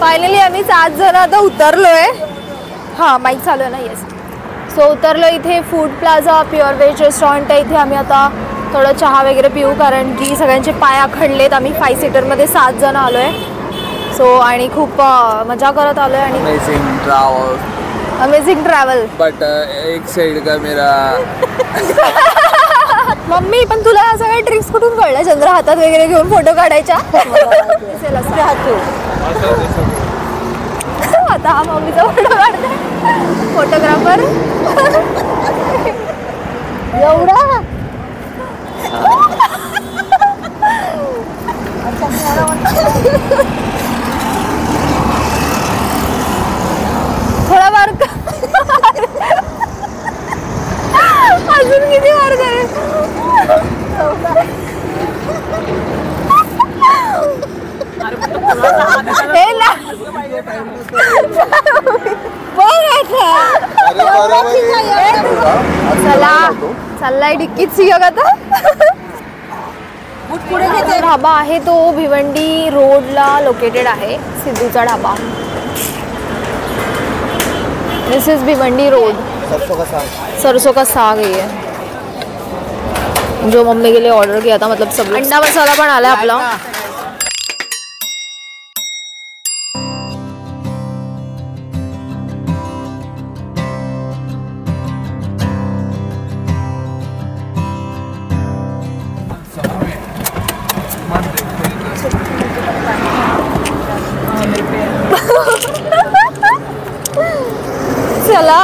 Finally आम्ही 7 जण आता उतरलोय. हां माईक चालू आहे ना. येस. सो उतरलो इथे food plaza pure veg restaurant आहे. इथे आम्ही आता थोडं चहा वगैरे पिऊ कारण की सगळ्यांचे पाय आखडलेत. आम्ही 5 सीटरमध्ये 7 जण आलो आहे. सो आणि खूप मजा करत आलो आहे. आणि अमेझिंग ट्रॅव्हल. बट एक साइड का मेरा मम्मी पण तुला सगळ्या ट्रिक्स कुठून कळल्या? चंद्र हातात वगैरे घेऊन फोटो काढायच्या. आता हा मम्मीचा फोटो काढते फोटोग्राफर. एवढा थोडा मार्क अजून किती मार्क आहे? हे ना चला चाललाय डिक्कीत सिंह आता. ढाबा आहे तो भिवंडी रोडला लोकेटेड आहे. सिद्धूचा ढाबा. दिस इज भिवंडी रोड. सरसों का साग है जो मम्मी के लिए ऑर्डर किया था. मतलब सब अंडा मसाला पण आला आपला. चला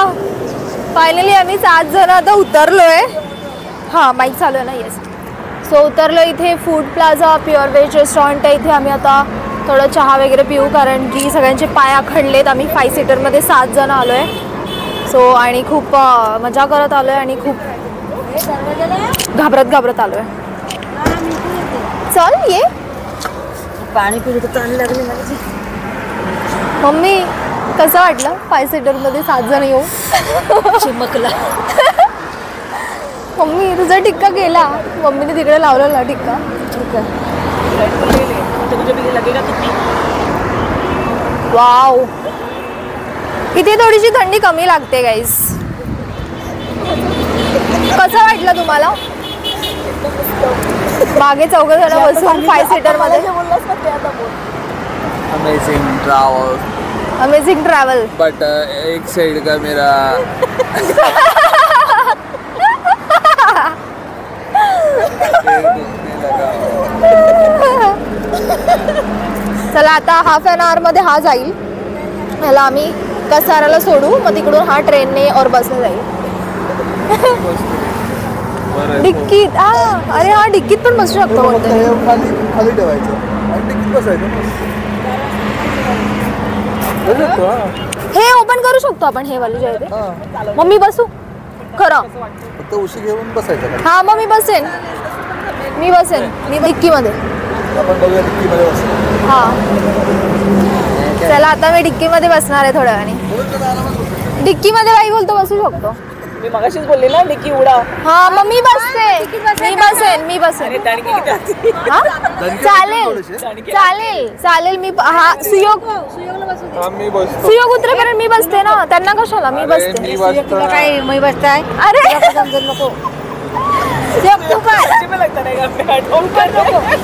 फायनली आम्ही 7 जण आता उतरलोय. हां माईक चालू आहे ना. येस. सो उतरलो इथे food plaza pure veg restaurant आहे. इथे आम्ही आता थोडं चहा वगैरे पिऊ कारण की सगळ्यांचे पाय आखडलेत. आम्ही 5 सीटरमध्ये 7 जण आलो आहे. सो आणि खूप मजा करत आलो आहे आणि खूप घाबरत आलो आहे. चल ये पाणी पिलं तर चांगलं लागली. मम्मी कसं वाटलं 5 सीटरमध्ये 7 जण येऊ? चिमकला. मम्मी तुझा टिक्का केला. मम्मीने तिकडे लावलेला टिक्का. ठीक आहे. वाव इथे थोडीशी थंडी कमी लागते गाईस. कसं वाटलं तुम्हाला? मागे 4 जण बसून 5 सीटरमध्ये. Amazing travel. बट एक साइड का मेरा चला आता हाफ एन आवर मध्ये हा जाईल. ह्याला आम्ही कसाराला सोडू मग तिकडून हा ट्रेनने और बसने जाईल. डिक्कीत. अरे हा डिक्कीत पण बसू शकतो. खाली ठेवायचं आणि डिक्कीत बसायचं. हे ओपन करू शकतो आपण. हे वाले जे आहे ते. मम्मी बसू खरं फक्त उशी घेऊन बसायचं. हा मग मी बसेन. मी डिक्कीमध्ये. आपण बघूया डिक्कीमध्ये बसू. हा चला आता मी डिक्कीमध्ये बसणार आहे थोड्या वेळाने. डिक्कीमध्ये बाई बोलतो बसू शकतो. मी मगाशीच बोलले ना डिक्की उडा. हा मग मी बसेन. हा चालेल. मी हा सुयोग उतरेपर्यंत मी बसते ना. त्यांना कशाला मी बसते. काय मी बसताय. अरे नको.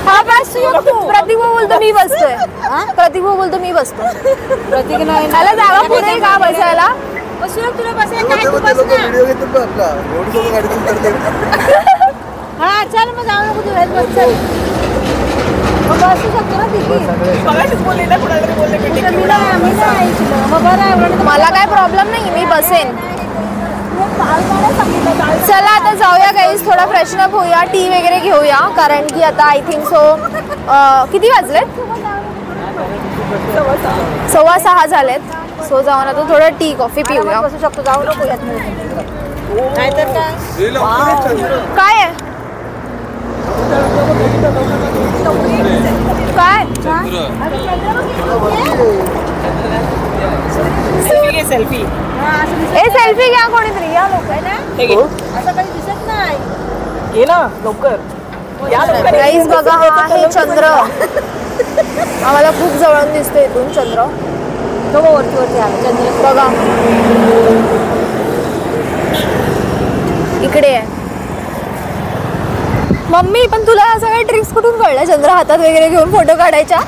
हा बस प्रतीक बोलतो मी बसतोय. प्रतीक बोलतो मी बसतो. प्रतीक नाही त्याला जागा पुढे का बसायला? तुला हा चल मग जाऊ नको. बसू शकतो ना तिथे. मला काय प्रॉब्लेम नाही. मी बसेन. चला आता जाऊया गाईस. थोडा फ्रेशन अप होऊया. टी वगैरे घेऊया कारण की आता आय थिंक सो किती वाजलेत? 6:15 झालेत. सो जाऊन आता थोडं टी कॉफी पिऊया. बसू शकतो. जाऊ नको. नाहीतर काय आहे? काय सेल्फी ए सेल्फी घ्या कोणीतरी. या लोक आहे ना. असं काही दिसत नाही. ये ना लवकर. गाईस बघा हा आहे चंद्र. आम्हाला खूप जवळून दिसतो इथून चंद्र. तो वरती आला चंद्र. बघा इकडे आहे. मम्मी पण तुला सगळ्या ट्रिक्स कुठून कळल्या चंद्र हातात वगैरे घेऊन फोटो काढायच्या?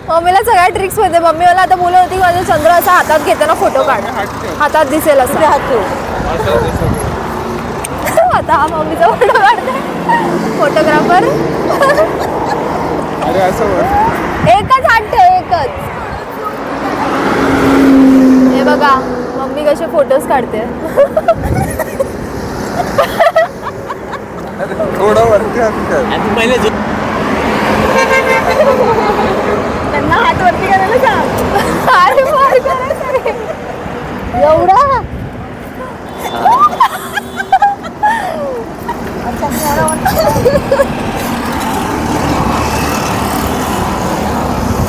मम्मीला सगळ्या ट्रिक्स माहिती. मम्मी मला आता बोलत होती माझं चंद्र असा हातात घेताना फोटो काढ, हातात दिसेल असं. हात ठेव. आता हा मम्मीचा फोटो काढते फोटोग्राफर. अरे असं एकच हात ठेव, एकच. हे बघा मम्मी कसे फोटोज काढते. थोडं वरती हात कर. त्यांना हात वरती करायला सांग. अरे मार करायचं रे. एवढा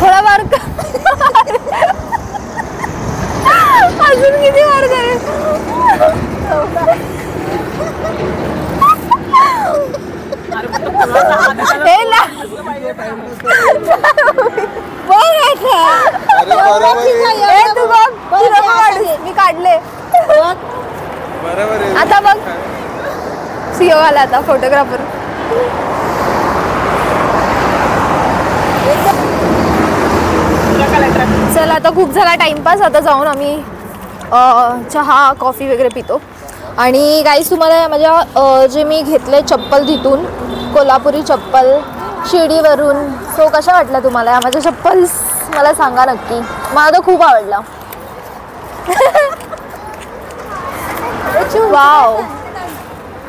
थोडा मार अजून किती मार करेल. हे ना बघ आता. अरे बरोबर आहे. हे तू बघ, तुला काढ. मी काढले. बरोबर आहे. आता बघ सीओ आला आता फोटोग्राफर. चला आता खूप झाला टाइमपास. आता जाऊन आम्ही चहा कॉफी वगैरे पितो. आणि गाईस तुम्हाला माझ्या जे मी घेतले चप्पल तिथून कोल्हापुरी चप्पल शिर्डीवरून, सो कशा वाटल्या तुम्हाला माझ्या चप्पल्स मला सांगा नक्की. मला तर खूप आवडला. वाव.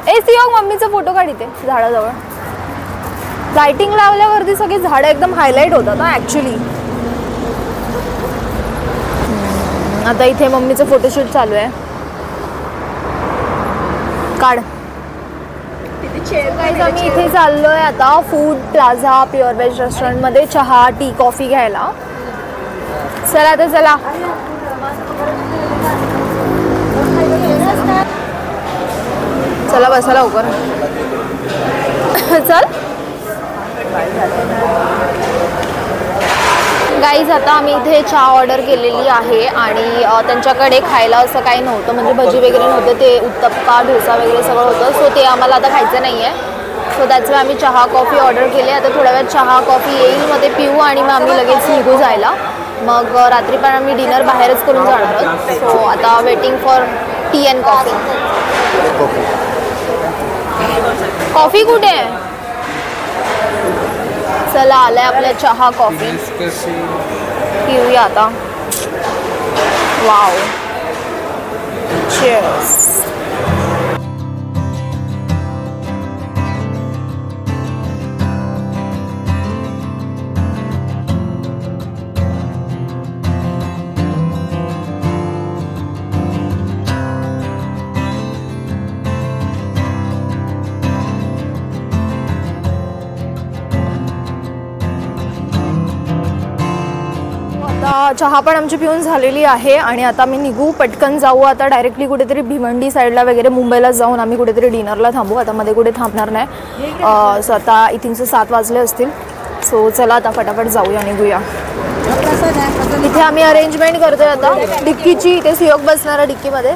ए सीओ मम्मीचा फोटो काढते झाडाजवळ. लाइटिंग लावल्यावरती सगळी झाडं एकदम हायलाईट होतात ना ॲक्च्युली. आता इथे मम्मीचं फोटोशूट चालू आहे. काढ. आम्ही इथे चाललोय आता फूड प्लाझा प्युअर व्हेज रेस्टॉरंटमध्ये चहा टी कॉफी घ्यायला. चला तर चला. चला बसा लवकर. चल गाईज आता आम्ही इथे चहा ऑर्डर केलेली आहे आणि त्यांच्याकडे खायला असं काही नव्हतं, म्हणजे भजी वगैरे नव्हतं. ते उत्तप्पा डोसा वगैरे सगळं होतं. सो ते आम्हाला आता खायचं नाही आहे. सो त्याचं आम्ही चहा कॉफी ऑर्डर केले. आता थोड्या वेळात चहा कॉफी येईल, मग ते पिऊ आणि मग आम्ही लगेच निघू जायला. मग रात्री पण आम्ही डिनर बाहेरच करून जाणार आहोत. सो आता waiting for T and coffee. Coffee कुठे आहे? चला आलाय आपल्या चहा कॉफी. पिऊया आता. वाव. चीयर्स. चहा पण आमची पिऊन झालेली आहे आणि आता आम्ही निघू, पटकन जाऊ. आता डायरेक्टली कुठेतरी भिवंडी साईडला वगैरे मुंबईला जाऊन आम्ही कुठेतरी डिनरला थांबू. आता मध्ये कुठे थांबणार नाही. सो आता आय थिंक 7 वाजले असतील. सो चला आता फटाफट जाऊया, निघूया. इथे आम्ही अरेंजमेंट करतोय आता डिक्कीची. इथे सियोग बसणार आहे डिक्कीमध्ये.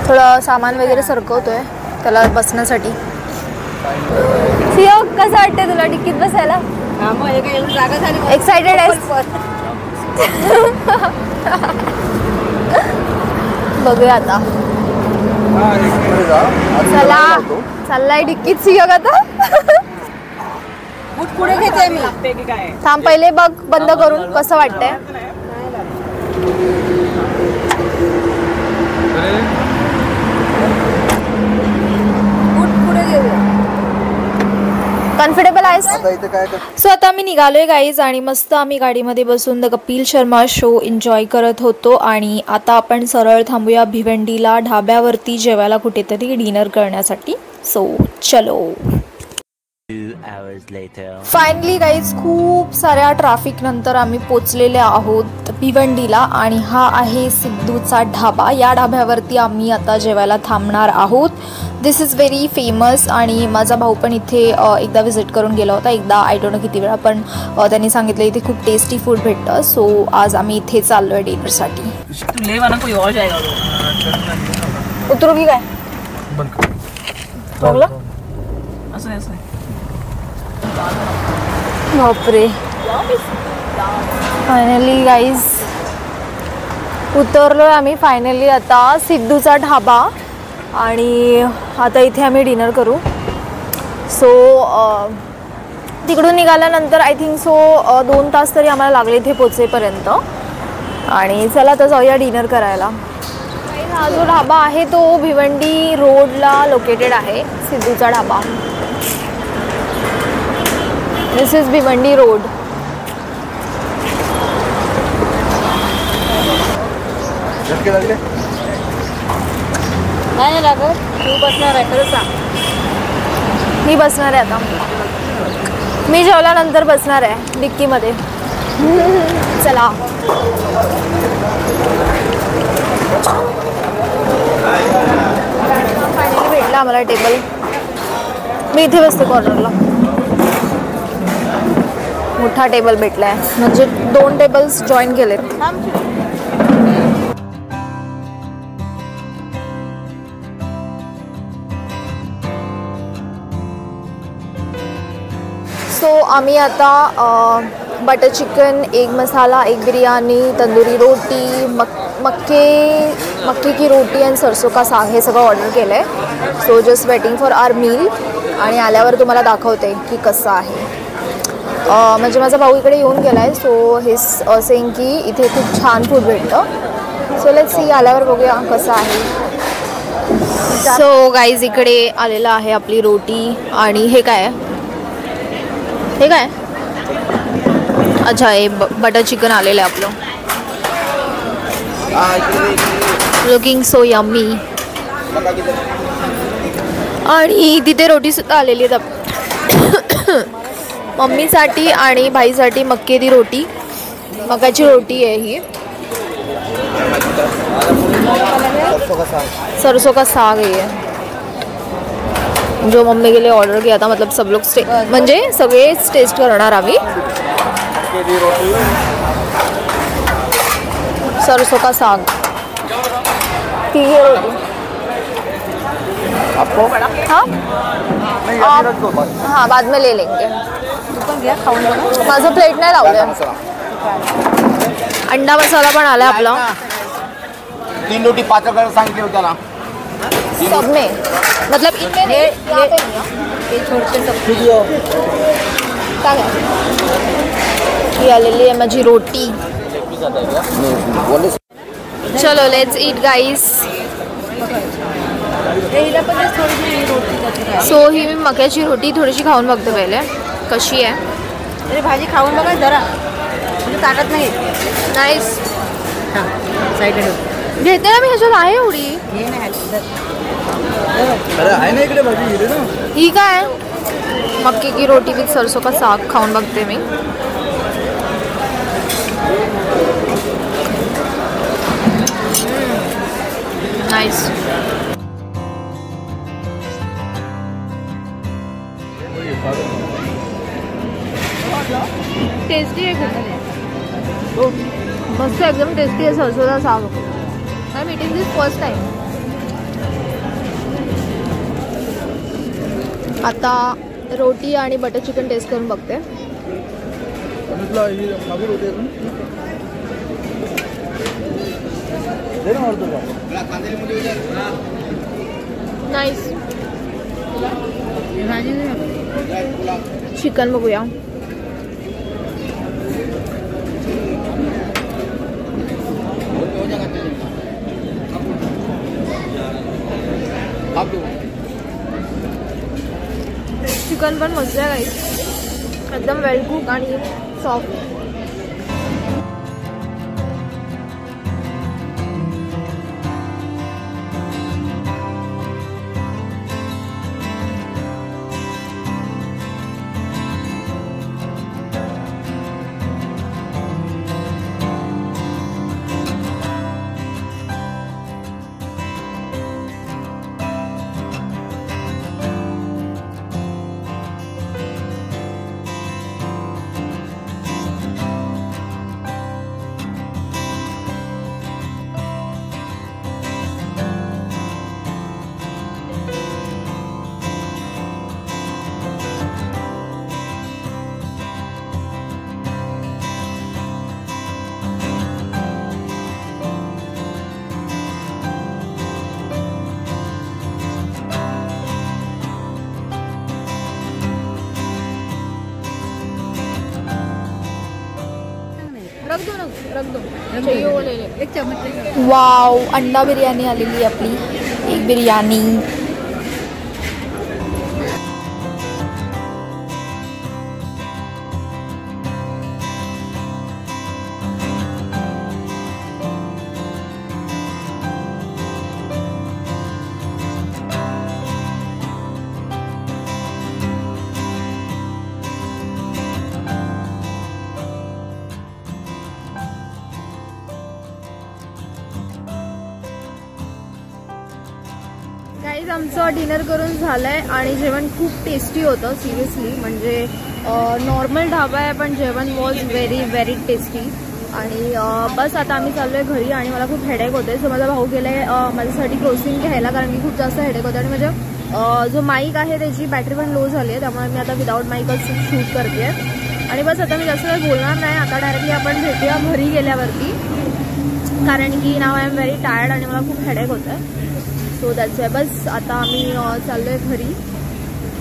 थोडं सामान वगैरे सरकवतोय त्याला बसण्यासाठी. सियोग कसं वाटतंय तुला डिक्कीत बसायला? एक्साइटेड आहेस? बघूया आता. चला चाललाय डिक्कीत सियोग आता. पुढे घेते मी. थांब पहिले बघ बंद करून कसं वाटतंय. पुढे घेऊया. कम्फर्टेबल आहेस? काय सो आता आम्ही निघालोय गाईज आणि मस्त आम्ही गाडीमध्ये बसून the Kapil Sharma show enjoy करत होतो. आणि आता आपण सरळ थांबूया भिवंडीला ढाब्यावरती जेवायला कुठेतरी डिनर करण्यासाठी. सो चलो. 2 hours later. फायनली गाईज खूप साऱ्या ट्रॅफिक नंतर आम्ही पोचलेले आहोत भिवंडीला आणि हा आहे सिद्धूचा ढाबा. या ढाब्यावरती आम्ही आता जेवायला थांबणार आहोत. दिस इज व्हेरी फेमस आणि माझा भाऊ पण इथे एकदा व्हिजिट करून गेला होता, एकदा आय डोंट नो किती वेळा, पण त्यांनी सांगितलं इथे खूप टेस्टी फूड भेटतं. सो आज आम्ही इथे चाललो आहे डिनरसाठी. उतरू की काय बापरे. फायनली गाईज उतरलोय आम्ही फायनली आता सिद्धूचा ढाबा आणि आता इथे आम्ही डिनर करू. सो तिकडून निघाल्यानंतर आय थिंक सो 2 तास तरी आम्हाला लागले इथे पोचेपर्यंत. आणि चला आता जाऊया डिनर करायला. हा जो ढाबा आहे तो भिवंडी रोडला लोकेटेड आहे, सिद्धूचा ढाबा. दिस इज भिवंडी रोड. झटके लागले? नाही लागत. तू बसणार आहे खरं सांग. मी बसणार आहे आता. मी जेवल्यानंतर बसणार आहे डिक्कीमध्ये. चला. फायनली भेटला आम्हाला टेबल. मी इथे बसते कॉर्नरला. मोठा टेबल भेटला आहे, म्हणजे 2 टेबल्स जॉईन केलेत. सो आम्ही आता बटर चिकन, एग मसाला, एग बिर्याणी, तंदुरी रोटी, मक्के की रोटी आणि सरसों का साग हे सगळं ऑर्डर केलं आहे. So just waiting for our meal आणि आल्यावर तुम्हाला दाखवते की कसं आहे. म्हणजे माझा भाऊ इकडे येऊन गेला आहे. सो हे सेंग की इथे खूप छान फूड भेटतं. सो लेट्स सी, आल्यावर बघूया कसं आहे. सो गाईज इकडे आलेलं आहे आपली रोटी आणि हे काय आहे, हे काय? अच्छा, हे बटर चिकन आलेलं आहे आपलं. Looking so yummy. आणि तिथे रोटी सुद्धा आलेली आहेत मम्मीसाठी आणि भाईसाठी. मक्के दी रोटी, मकाची रोटी आहे ही. सरसों का साग है जो मम्मी के लिए ऑर्डर किया था. मतलब सब लोग म्हणजे सगळेच टेस्ट करणार आम्ही. सरसों का साग, आपको? हाँ हाँ, बाद में ले लेंगे. माझं प्लेट नाही लावलं. अंडा मसाला पण आला आपला. 3 रोटी 5 रुपये सांगितले होते ना सब में, मतलब इनमें नहीं, यहाँ पे नहीं है. ते छोटे सब काय आहे? ही आलेली आहे माझी रोटी. चलो लेट्स ईट गाईस. सो ही मी मक्याची रोटी थोडीशी खाऊन बघते पहिले कशी आहे. अरे भाजी खाऊन बघा जरा, म्हणजे ताकद नाही. नाईस. साईड घेते ना मी, ह्याच्यात आहे एवढी. हे नाही. अरे आहे ना इकडे भाजी गेली ना. ही काय आहे? मक्के की रोटी विथ सरसों का साग खाऊन बघते मी. नाईस. टेस्टी आहे खूप. मस्त एकदम टेस्टी आहे सरसों साग. I am eating this first time. आता रोटी आणि बटर चिकन टेस्ट करून बघते. नाईस. चिकन बघूया. चिकन पण मस्त आहे गाईस, एकदम वेल कुक आणि सॉफ्ट. रख दो ना, रख दो, चाहिए वो ले ले। एक चम्मच। वाव, अंडा बिर्याणी आलेली आहे आपली, एक बिर्याणी। गाईज आमचं डिनर करून झालं आहे आणि जेवण खूप टेस्टी होतं सिरियसली, म्हणजे नॉर्मल ढाबा आहे पण जेवण वॉज व्हेरी व्हेरी टेस्टी। आणि बस आता आम्ही चाललो आहे घरी आणि मला खूप हेडेक होते, सो माझा भाऊ गेला आहे माझ्यासाठी क्रोसिंग घ्यायला, कारण की खूप जास्त हेडेक होतं आणि माझ्या जो माईक आहे त्याची बॅटरी पण लो झाली आहे, त्यामुळे मी आता विदाऊट माईकच शूट करते। आणि बस आता मी जास्त काही बोलणार नाही, आता डायरेक्टली आपण भेटूया घरी गेल्यावरती, कारण की नाव आय एम व्हेरी टायर्ड आणि मला खूप हेडेक होतं आहे। सो दॅट्स वाय बस आता आम्ही चाललो आहे घरी।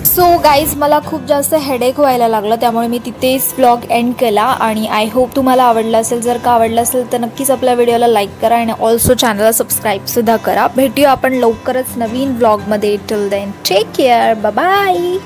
सो गाईज मला खूप जास्त हेडेक व्हायला लागलं, त्यामुळे मी तिथेच व्लॉग एंड केला आणि आय होप तुम्हाला आवडला असेल। जर का आवडलं असेल तर नक्कीच आपल्या व्हिडिओला लाईक करा आणि ऑल्सो चॅनलला सबस्क्राईबसुद्धा करा। भेटूया आपण लवकरच नवीन व्लॉगमध्ये। Till then take care, bye bye.